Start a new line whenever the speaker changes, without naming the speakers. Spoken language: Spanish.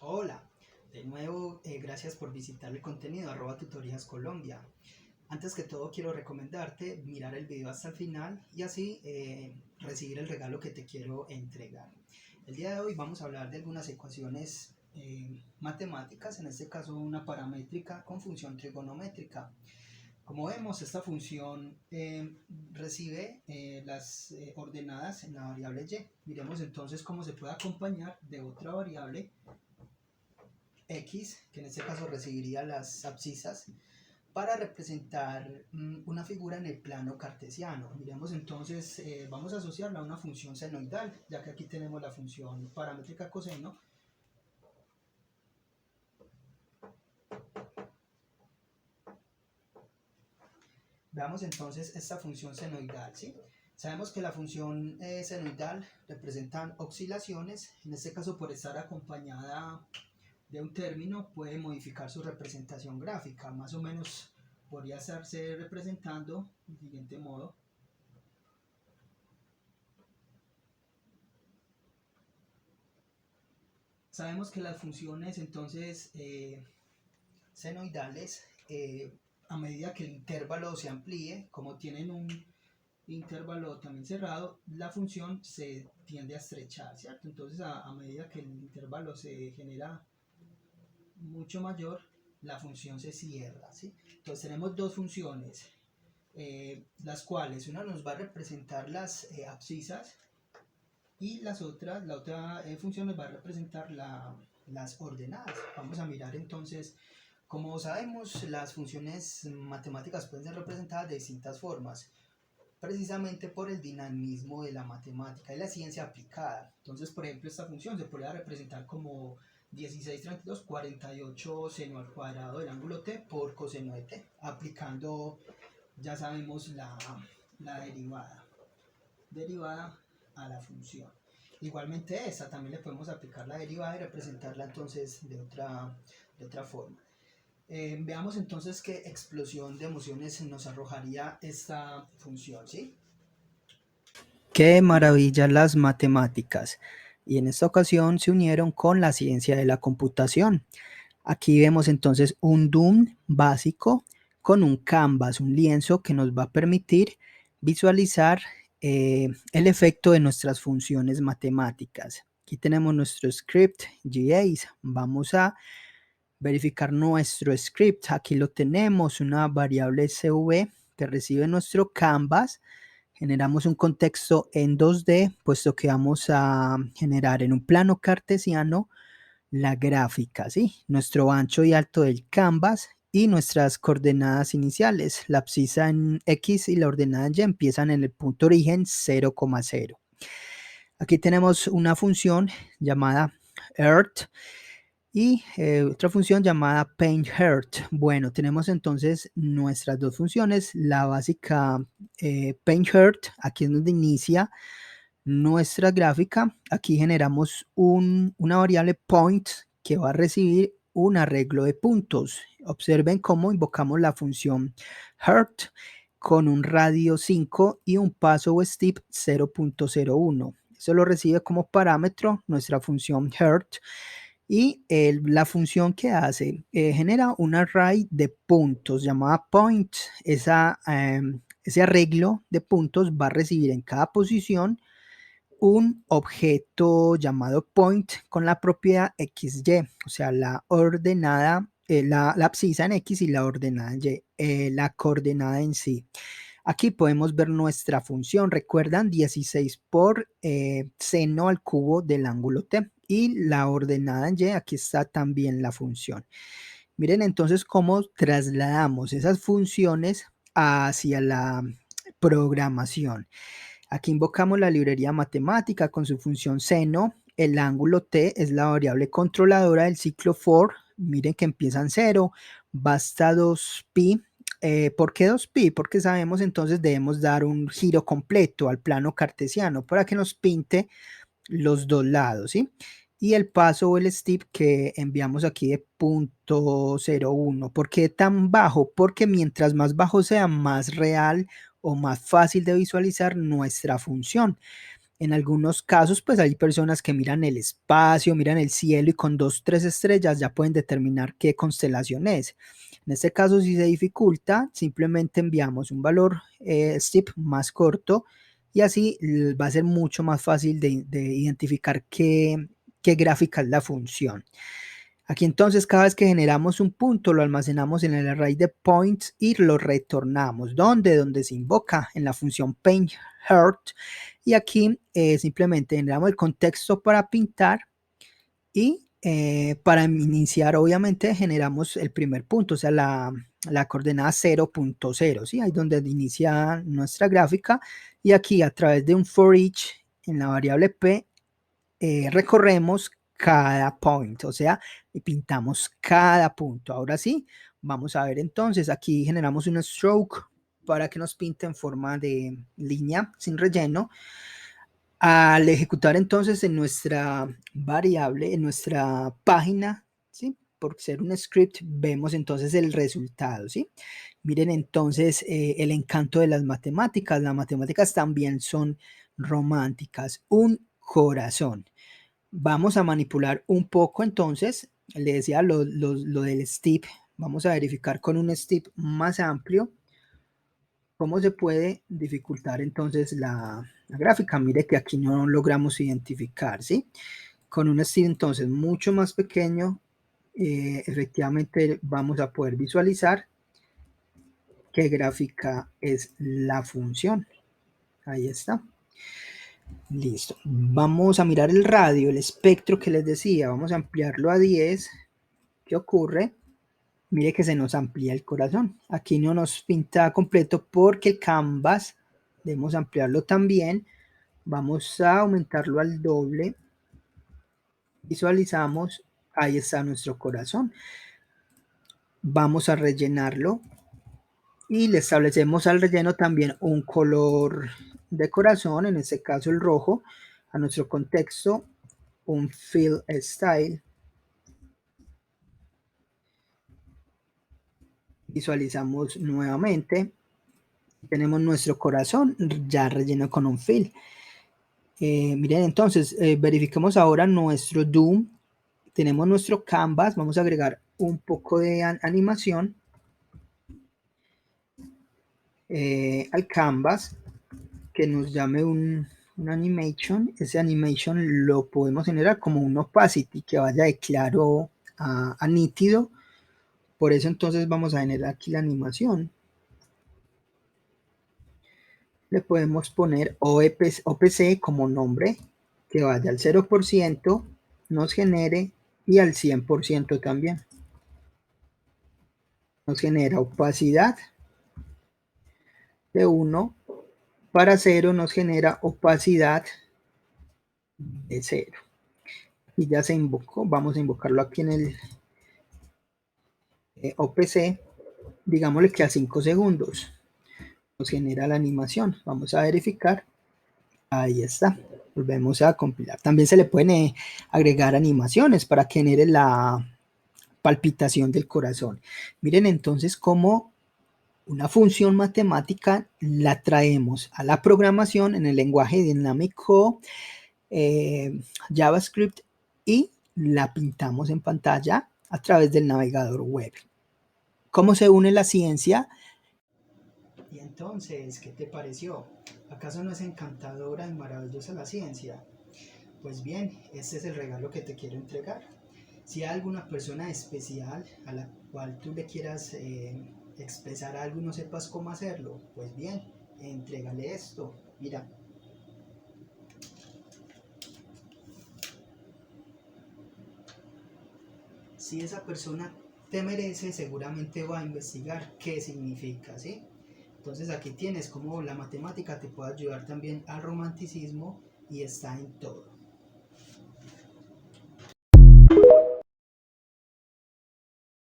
Hola, de nuevo, gracias por visitar el contenido @tutorías Colombia. Antes que todo quiero recomendarte mirar el video hasta el final y así recibir el regalo que te quiero entregar. El día de hoy vamos a hablar de algunas ecuaciones matemáticas, en este caso una paramétrica con función trigonométrica. Como vemos, esta función recibe las ordenadas en la variable y. Miremos entonces cómo se puede acompañar de otra variable x, que en este caso recibiría las abscisas, para representar una figura en el plano cartesiano. Miremos entonces, vamos a asociarla a una función senoidal, ya que aquí tenemos la función paramétrica coseno. Veamos entonces esta función senoidal, ¿sí? Sabemos que la función senoidal representa oscilaciones, en este caso por estar acompañada de un término puede modificar su representación gráfica, más o menos podría estarse representando del siguiente modo. Sabemos que las funciones entonces senoidales, a medida que el intervalo se amplíe, como tienen un intervalo también cerrado, la función se tiende a estrechar, ¿cierto? Entonces a medida que el intervalo se genera mucho mayor, la función se cierra, ¿sí? Entonces tenemos dos funciones, las cuales una nos va a representar las abscisas y la otra función nos va a representar las ordenadas. Vamos a mirar entonces, como sabemos, las funciones matemáticas pueden ser representadas de distintas formas, precisamente por el dinamismo de la matemática y la ciencia aplicada. Entonces, por ejemplo, esta función se podría representar como 16,32,48 seno al cuadrado del ángulo t por coseno de t, aplicando, ya sabemos, la derivada a la función. Igualmente esta también le podemos aplicar la derivada y representarla entonces de otra forma. Veamos entonces qué explosión de emociones nos arrojaría esta función, ¿sí? Qué maravilla las matemáticas. Y en esta ocasión se unieron con la ciencia de la computación. Aquí vemos entonces un DOM básico con un canvas, un lienzo que nos va a permitir visualizar el efecto de nuestras funciones matemáticas. Aquí tenemos nuestro script GAs. Vamos a verificar nuestro script. Aquí lo tenemos, una variable CV que recibe nuestro canvas. Generamos un contexto en 2D, puesto que vamos a generar en un plano cartesiano la gráfica, ¿sí? Nuestro ancho y alto del canvas y nuestras coordenadas iniciales. La abscisa en X y la ordenada en Y empiezan en el punto origen 0,0. Aquí tenemos una función llamada earth y otra función llamada paint_earth. Bueno, tenemos entonces nuestras dos funciones. La básica paint_earth, aquí es donde inicia nuestra gráfica. Aquí generamos una variable point que va a recibir un arreglo de puntos. Observen cómo invocamos la función earth con un radio 5 y un paso o step 0.01. Eso lo recibe como parámetro nuestra función earth. Y la función que hace genera un array de puntos llamada point. Ese arreglo de puntos va a recibir en cada posición un objeto llamado point con la propiedad XY, o sea, la ordenada, la abscisa en X y la ordenada en Y, la coordenada en sí. Aquí podemos ver nuestra función, recuerdan, 16 por seno al cubo del ángulo T. Y la ordenada en Y, aquí está también la función. Miren entonces cómo trasladamos esas funciones hacia la programación. Aquí invocamos la librería matemática con su función seno. El ángulo T es la variable controladora del ciclo for. Miren que empieza en 0, basta 2pi. ¿Por qué 2pi? Porque sabemos entonces debemos dar un giro completo al plano cartesiano para que nos pinte los dos lados, ¿sí? Y el paso o el step que enviamos aquí de 0.01. ¿Por qué tan bajo? Porque mientras más bajo sea, más real o más fácil de visualizar nuestra función. En algunos casos, pues hay personas que miran el espacio, miran el cielo y con 2, 3 estrellas ya pueden determinar qué constelación es. En este caso, si se dificulta, simplemente enviamos un valor STIP más corto y así va a ser mucho más fácil de identificar qué gráfica es la función. Aquí entonces cada vez que generamos un punto lo almacenamos en el array de points y lo retornamos. ¿Dónde? Donde se invoca en la función paint_heart y aquí simplemente generamos el contexto para pintar y para iniciar obviamente generamos el primer punto, o sea la coordenada 0.0, ¿sí? Ahí donde inicia nuestra gráfica y aquí a través de un for each en la variable p recorremos cada point, o sea, pintamos cada punto. Ahora sí, vamos a ver entonces, aquí generamos un stroke para que nos pinte en forma de línea sin relleno. Al ejecutar entonces en nuestra variable, en nuestra página, ¿sí? Por ser un script, vemos entonces el resultado, ¿sí? Miren entonces el encanto de las matemáticas también son románticas, un corazón. Vamos a manipular un poco entonces, le decía lo del STIP, vamos a verificar con un STIP más amplio cómo se puede dificultar entonces la gráfica. Mire que aquí no logramos identificar, ¿sí? Con un STIP entonces mucho más pequeño, efectivamente vamos a poder visualizar qué gráfica es la función. Ahí está. Listo. Vamos a mirar el radio, el espectro que les decía. Vamos a ampliarlo a 10. ¿Qué ocurre? Mire que se nos amplía el corazón. Aquí no nos pinta completo porque el canvas debemos ampliarlo también. Vamos a aumentarlo al doble. Visualizamos. Ahí está nuestro corazón. Vamos a rellenarlo. Y le establecemos al relleno también un color de corazón, en este caso el rojo. A nuestro contexto, un fill style. Visualizamos nuevamente. Tenemos nuestro corazón ya relleno con un fill. Miren, entonces verifiquemos ahora nuestro Doom. Tenemos nuestro canvas. Vamos a agregar un poco de animación al canvas que nos llame un animation. Ese animation lo podemos generar como un opacity que vaya de claro a nítido. Por eso entonces vamos a generar aquí la animación. Le podemos poner OPC como nombre, que vaya al 0%, nos genere, y al 100% también. Nos genera opacidad de 1, para 0 nos genera opacidad de 0. Y ya se invocó, vamos a invocarlo aquí en el OPC, digámosle que a 5 segundos nos genera la animación. Vamos a verificar. Ahí está. Volvemos a compilar. También se le pueden agregar animaciones para que genere la palpitación del corazón. Miren entonces cómo una función matemática la traemos a la programación en el lenguaje dinámico JavaScript y la pintamos en pantalla a través del navegador web. ¿Cómo se une la ciencia? Y entonces, ¿qué te pareció? ¿Acaso no es encantadora y maravillosa la ciencia? Pues bien, este es el regalo que te quiero entregar. Si hay alguna persona especial a la cual tú le quieras expresar algo y no sepas cómo hacerlo, pues bien, entrégale esto. Mira. Si esa persona te merece, seguramente va a investigar qué significa, ¿sí? Entonces aquí tienes cómo la matemática te puede ayudar también al romanticismo y está en todo.